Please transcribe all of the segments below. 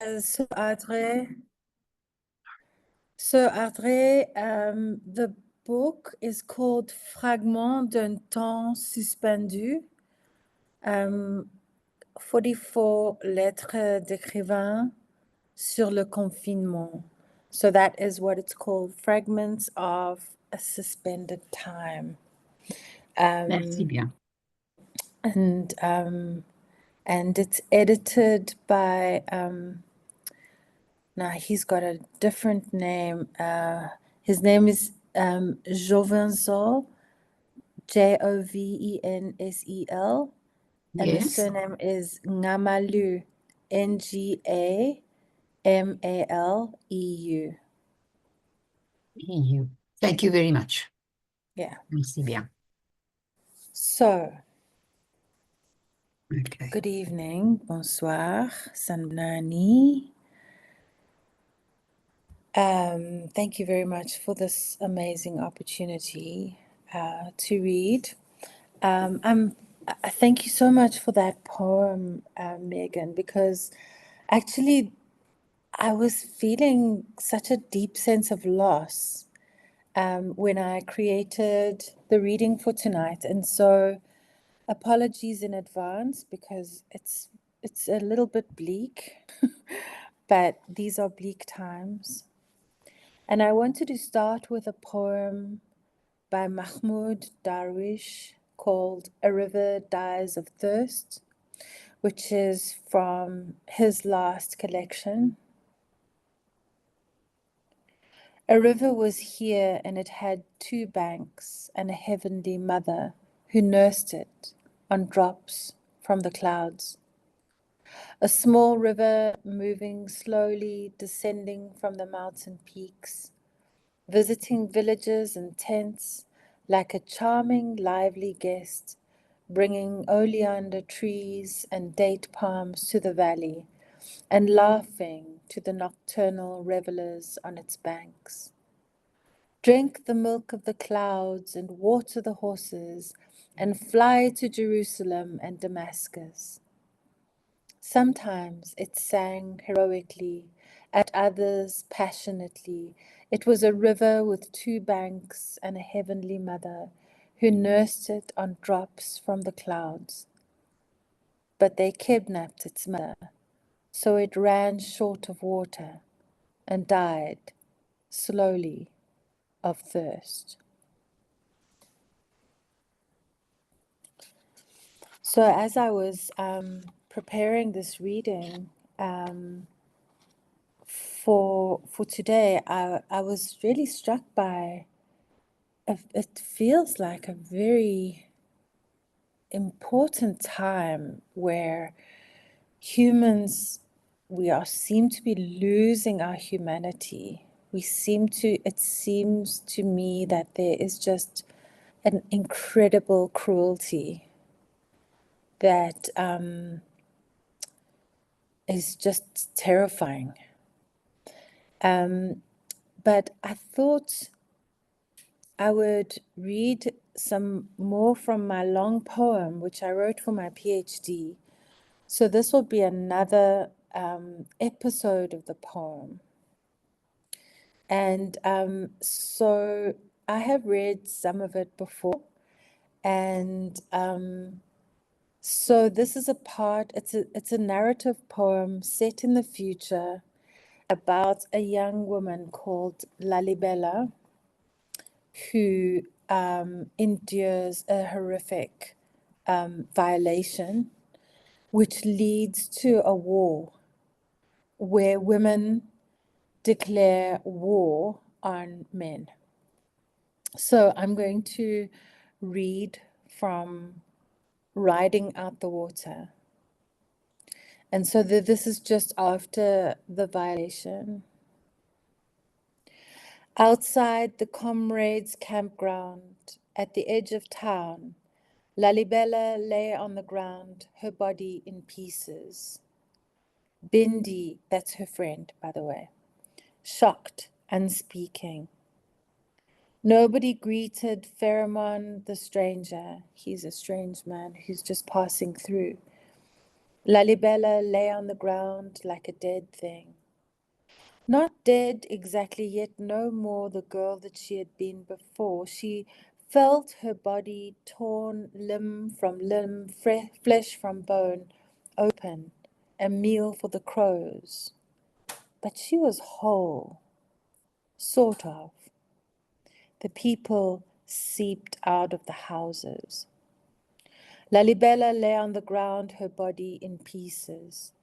So Audrey, the book is called Fragment d'un temps suspendu, 44 lettres d'écrivain sur le confinement. So that is what it's called, Fragments of a Suspended Time. Merci bien. And it's edited by now he's got a different name. His name is Jovenzel, Jovensel, and the Yes. surname is Ngamalu, Ngamaleu. EU. Thank you very much. Yeah. Merci bien. So, Okay. good evening, bonsoir, sanbonani. Thank you very much for this amazing opportunity to read. Thank you so much for that poem, Megan, because actually I was feeling such a deep sense of loss when I created the reading for tonight. And so apologies in advance because it's a little bit bleak, but these are bleak times. And I wanted to start with a poem by Mahmoud Darwish called A River Dies of Thirst, which is from his last collection. A river was here, and it had two banks and a heavenly mother who nursed it on drops from the clouds. A small river moving slowly, descending from the mountain peaks, visiting villages and tents like a charming, lively guest, bringing oleander trees and date palms to the valley, and laughing to the nocturnal revelers on its banks. Drink the milk of the clouds and water the horses, and fly to Jerusalem and Damascus. Sometimes it sang heroically, at others passionately. It was a river with two banks and a heavenly mother who nursed it on drops from the clouds. But they kidnapped its mother, so it ran short of water and died slowly of thirst. So as I was preparing this reading for today, I was really struck by it feels like a very important time where humans seem to be losing our humanity. It seems to me that there is just an incredible cruelty that is just terrifying. But I thought I would read some more from my long poem, which I wrote for my PhD. So this will be another episode of the poem. And so I have read some of it before. And so this is it's a narrative poem set in the future about a young woman called Lalibela who endures a horrific violation, which leads to a war where women declare war on men. So I'm going to read from Riding Out the Water. And so this is just after the violation. Outside the comrades' campground, at the edge of town, Lalibela lay on the ground, her body in pieces. Bindi, that's her friend, by the way, shocked, unspeaking. Nobody greeted Pheromon the stranger. He's a strange man who's just passing through. Lalibela lay on the ground like a dead thing. Not dead exactly, yet no more the girl that she had been before. She felt her body torn limb from limb, flesh from bone, open, a meal for the crows. But she was whole, sort of. The people seeped out of the houses. Lalibela lay on the ground, her body in pieces,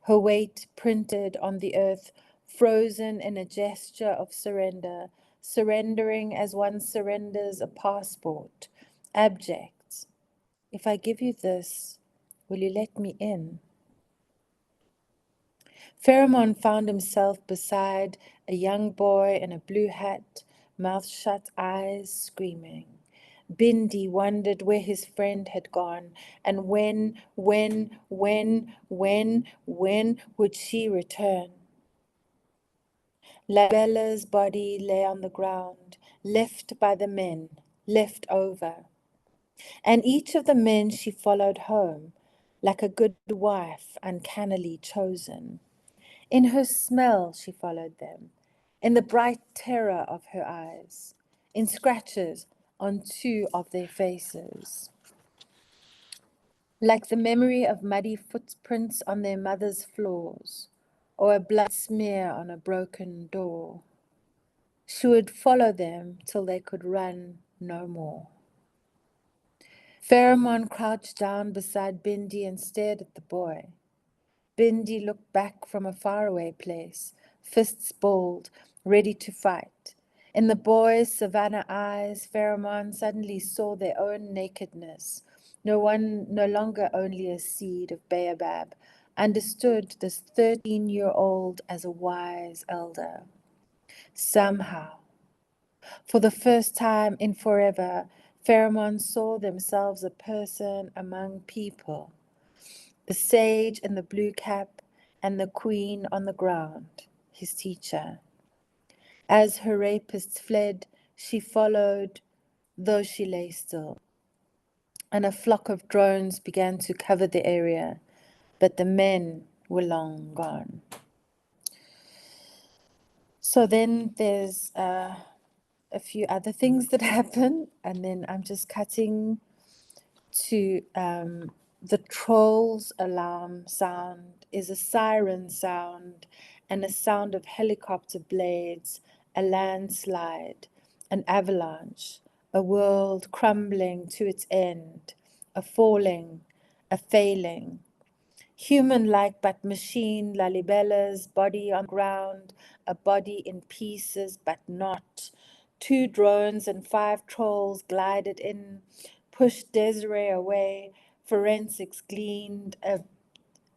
her weight printed on the earth, frozen in a gesture of surrender, surrendering as one surrenders a passport, abject. If I give you this, will you let me in? Pheromone found himself beside a young boy in a blue hat, mouth shut, eyes screaming. Bindi wondered where his friend had gone, and when would she return? Labella's body lay on the ground, left by the men, left over. And each of the men she followed home, like a good wife uncannily chosen. In her smell she followed them, in the bright terror of her eyes, in scratches on two of their faces. Like the memory of muddy footprints on their mother's floors, or a blood smear on a broken door. She would follow them till they could run no more. Pheromone crouched down beside Bindi and stared at the boy. Bindi looked back from a faraway place, fists balled, ready to fight. In the boy's savannah eyes, Pheromone suddenly saw their own nakedness. No longer only a seed of baobab, understood this 13-year-old as a wise elder. Somehow, for the first time in forever, Pheromone saw themselves a person among people. The sage in the blue cap and the queen on the ground, his teacher. As her rapists fled, she followed, though she lay still. And a flock of drones began to cover the area, but the men were long gone. So then there's a few other things that happen, and then I'm just cutting to the troll's alarm sound is a siren sound and a sound of helicopter blades, a landslide, an avalanche, a world crumbling to its end, a falling, a failing. Human-like but machine, Lalibella's body on ground, a body in pieces but not. 2 drones and 5 trolls glided in, pushed Desiree away, forensics gleaned,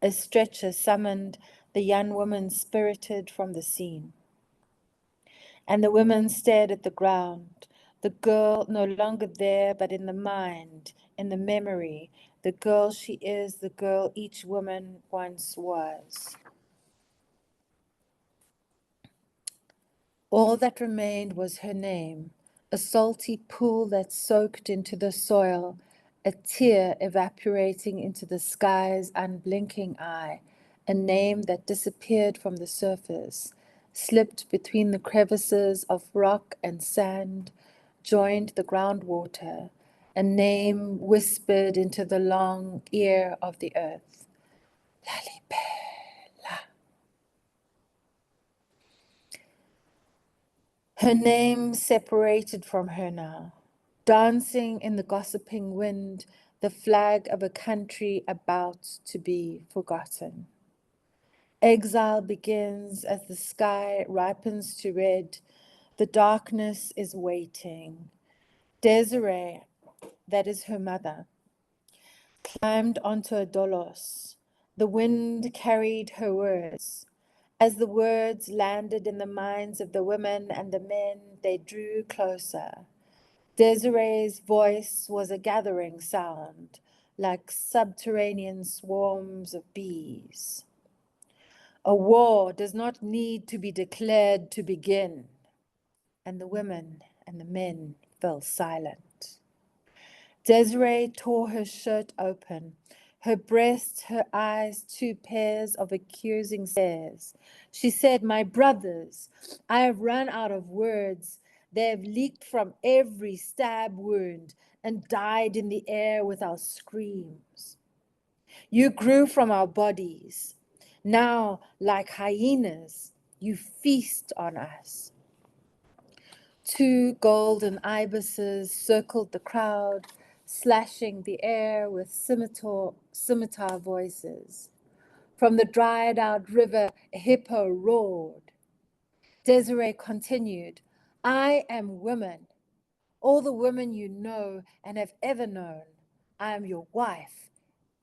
a stretcher summoned, the young woman spirited from the scene. And the women stared at the ground, the girl no longer there but in the mind, in the memory, the girl she is, the girl each woman once was. All that remained was her name, a salty pool that soaked into the soil, a tear evaporating into the sky's unblinking eye, a name that disappeared from the surface, slipped between the crevices of rock and sand, joined the groundwater, a name whispered into the long ear of the earth. Lalibela. Her name separated from her now, dancing in the gossiping wind, the flag of a country about to be forgotten. Exile begins as the sky ripens to red. The darkness is waiting. Desiree, that is her mother, climbed onto a dolos. The wind carried her words. As the words landed in the minds of the women and the men, they drew closer. Desiree's voice was a gathering sound, like subterranean swarms of bees. A war does not need to be declared to begin. And the women and the men fell silent. Desiree tore her shirt open. Her breast, her eyes, two pairs of accusing stares. She said, "My brothers, I have run out of words. They have leaked from every stab wound and died in the air with our screams. You grew from our bodies. Now, like hyenas, you feast on us." Two golden ibises circled the crowd, slashing the air with scimitar voices. From the dried-out river, a hippo roared. Desiree continued, "I am woman, all the women you know and have ever known. I am your wife,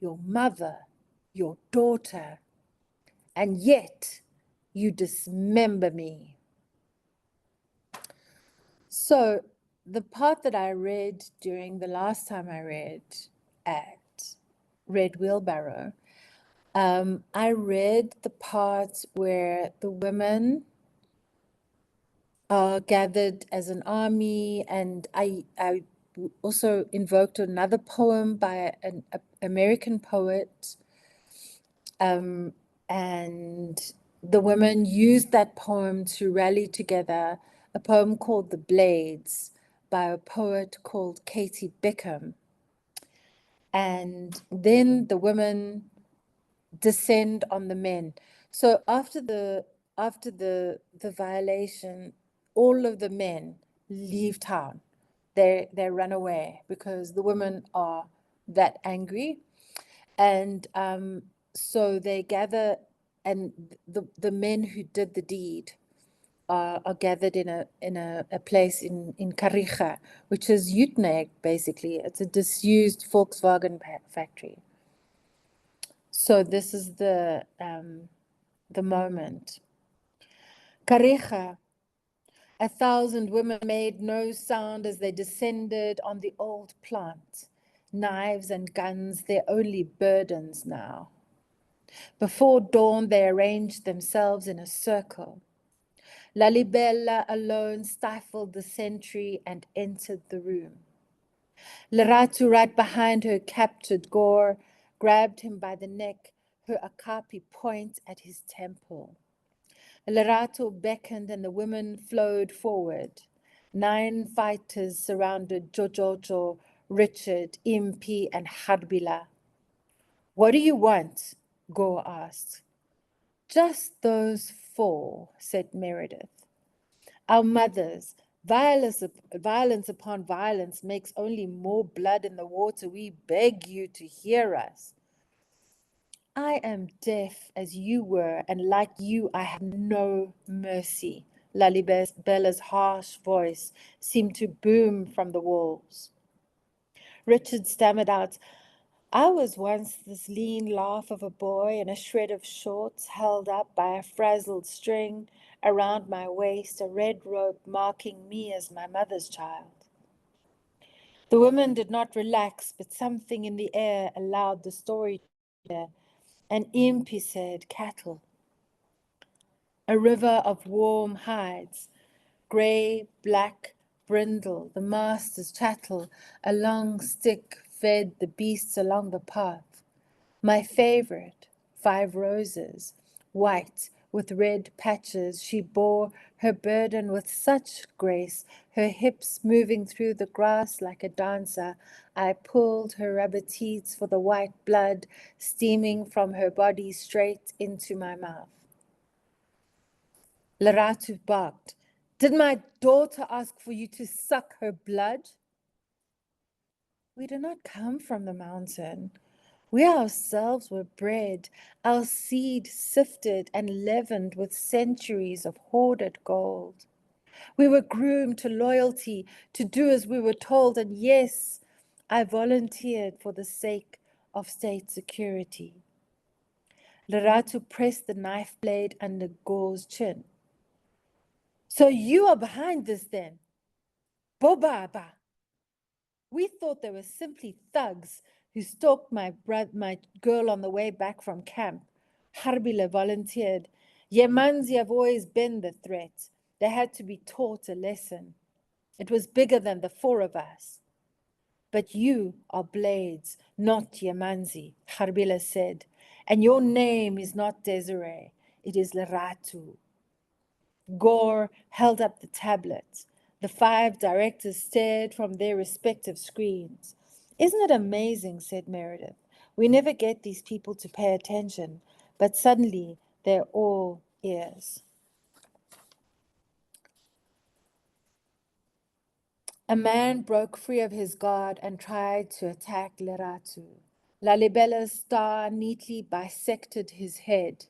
your mother, your daughter, and yet you dismember me." So the part that I read during the last time I read at Red Wheelbarrow, I read the part where the women are gathered as an army, and I also invoked another poem by an American poet, and the women used that poem to rally together, a poem called The Blades by a poet called Katie Bickham. And then the women descend on the men. So after the violation, all of the men leave town. They run away because the women are that angry. And so they gather, and the men who did the deed are gathered in a place in Kariga, which is Utrecht, basically. It's a disused Volkswagen factory. So this is the moment. Kariga, 1,000 women made no sound as they descended on the old plant. Knives and guns, their only burdens now. Before dawn, they arranged themselves in a circle. Lalibela alone stifled the sentry and entered the room. Leratu, right behind her, captured Gore, grabbed him by the neck, her akapi point at his temple. Lerato beckoned and the women flowed forward. 9 fighters surrounded Jojojo, Richard, Impi, and Harbila. "What do you want?" Gore asked. "Just those 4, said Meredith. "Our mothers, violence upon violence makes only more blood in the water. We beg you to hear us." "I am deaf as you were, and like you, I have no mercy." Lalibella's harsh voice seemed to boom from the walls. Richard stammered out, "I was once this lean laugh of a boy in a shred of shorts held up by a frazzled string around my waist, a red rope marking me as my mother's child." The women did not relax, but something in the air allowed the story to hear. And Impi said, "Cattle." A river of warm hides, grey, black, brindle, the master's chattel, a long stick fed the beasts along the path. My favorite, 5 roses, white with red patches. She bore her burden with such grace, her hips moving through the grass like a dancer. I pulled her rubber teats for the white blood steaming from her body straight into my mouth. Leratu barked, "Did my daughter ask for you to suck her blood?" "We do not come from the mountain. We ourselves were bred, our seed sifted and leavened with centuries of hoarded gold. We were groomed to loyalty, to do as we were told, and yes, I volunteered for the sake of state security." Leratu pressed the knife blade under Gore's chin. "So you are behind this then? Bobaba." "We thought they were simply thugs who stalked my girl on the way back from camp." Harbile volunteered. "Yemanzi have always been the threat. They had to be taught a lesson. It was bigger than the 4 of us." But you are blades, not Yamanzi, Harbila said. And your name is not Desiree, it is Leratu. Gore held up the tablet. The 5 directors stared from their respective screens. Isn't it amazing, said Meredith. We never get these people to pay attention, but suddenly they're all ears. A man broke free of his guard and tried to attack Leratu. Lalibella's star neatly bisected his head.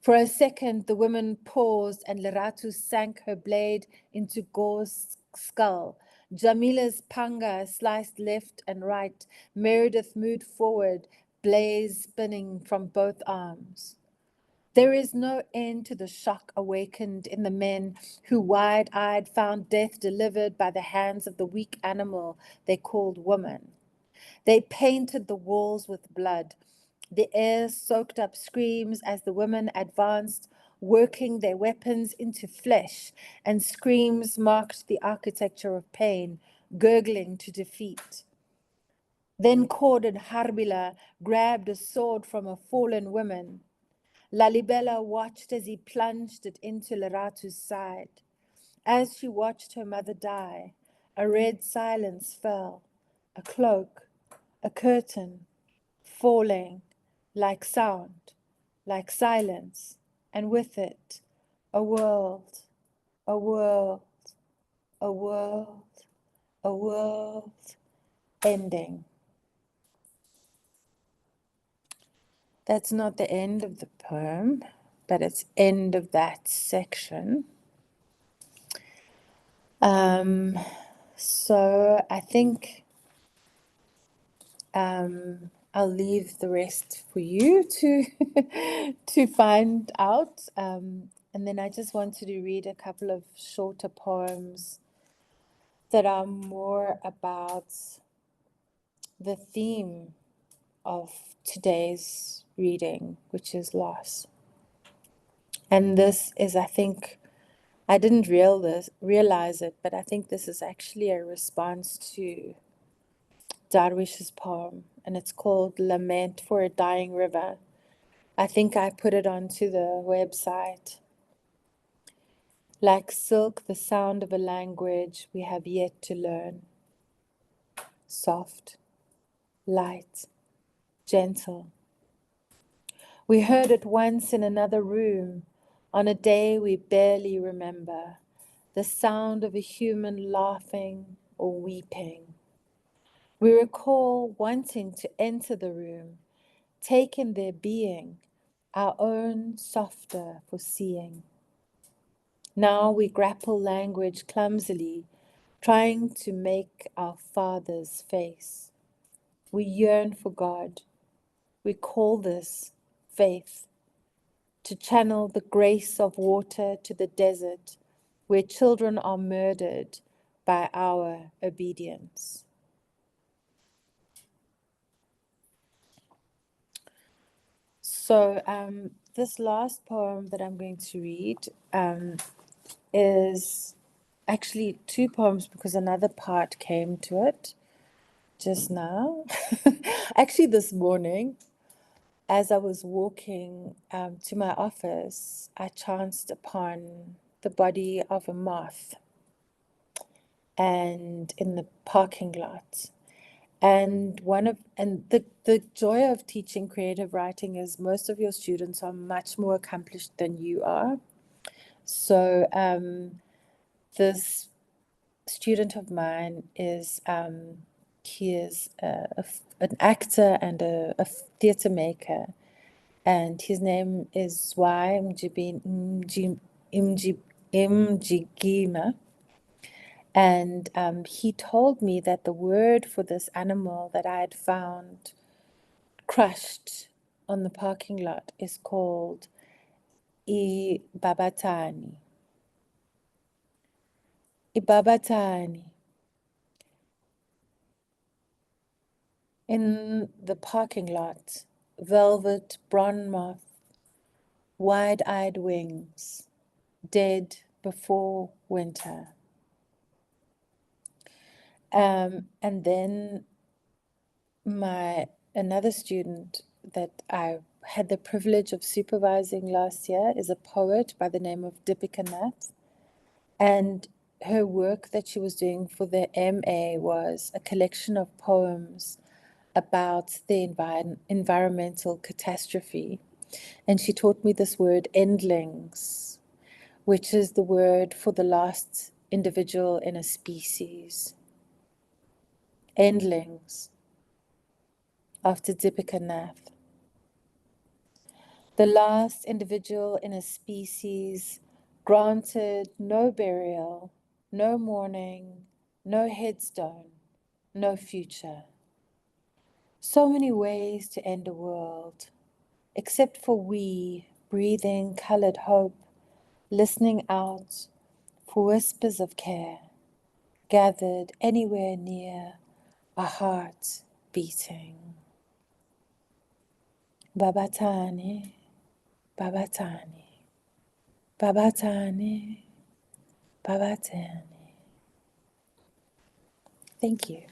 For a second, the woman paused and Leratu sank her blade into Gore's skull. Jamila's panga sliced left and right. Meredith moved forward, blaze spinning from both arms. There is no end to the shock awakened in the men who, wide-eyed, found death delivered by the hands of the weak animal they called woman. They painted the walls with blood. The air soaked up screams as the women advanced, working their weapons into flesh, and screams marked the architecture of pain, gurgling to defeat. Then corded Harbila grabbed a sword from a fallen woman. Lalibela watched as he plunged it into Leratu's side. As she watched her mother die, a red silence fell, a cloak, a curtain, falling, like sound, like silence, and with it, a world, a world, a world, a world, ending. That's not the end of the poem, but it's end of that section. So I think I'll leave the rest for you to to find out. And then I just wanted to read a couple of shorter poems that are more about the theme of today's reading, which is loss. And this is, I think, I didn't realize it, but I think this is actually a response to Darwish's poem, and it's called Lament for a Dying River. I think I put it onto the website. Like silk, the sound of a language we have yet to learn. Soft, light, gentle. We heard it once in another room, on a day we barely remember, the sound of a human laughing or weeping. We recall wanting to enter the room, take in their being, our own softer for seeing. Now we grapple language clumsily, trying to make our Father's face. We yearn for God. We call this faith. To channel the grace of water to the desert, where children are murdered by our obedience. So this last poem that I'm going to read is actually 2 poems because another part came to it just now. Actually, this morning, as I was walking to my office, I chanced upon the body of a moth and in the parking lot. And the joy of teaching creative writing is most of your students are much more accomplished than you are. So this student of mine is he is an actor and a theatre maker, and his name is Y Mjigima. And he told me that the word for this animal that I had found crushed on the parking lot is called Ibabatani. Ibabatani. In the parking lot, velvet bronze moth, wide-eyed wings, dead before winter. And then another student that I had the privilege of supervising last year is a poet by the name of Deepika Nath. And her work that she was doing for the MA was a collection of poems about the environmental catastrophe. And she taught me this word, endlings, which is the word for the last individual in a species. Endlings, after Deepika Nath. The last individual in a species granted no burial, no mourning, no headstone, no future. So many ways to end a world, except for we breathing colored hope, listening out for whispers of care, gathered anywhere near a heart beating. Babatani, Babatani, Babatani, Babatani. Thank you.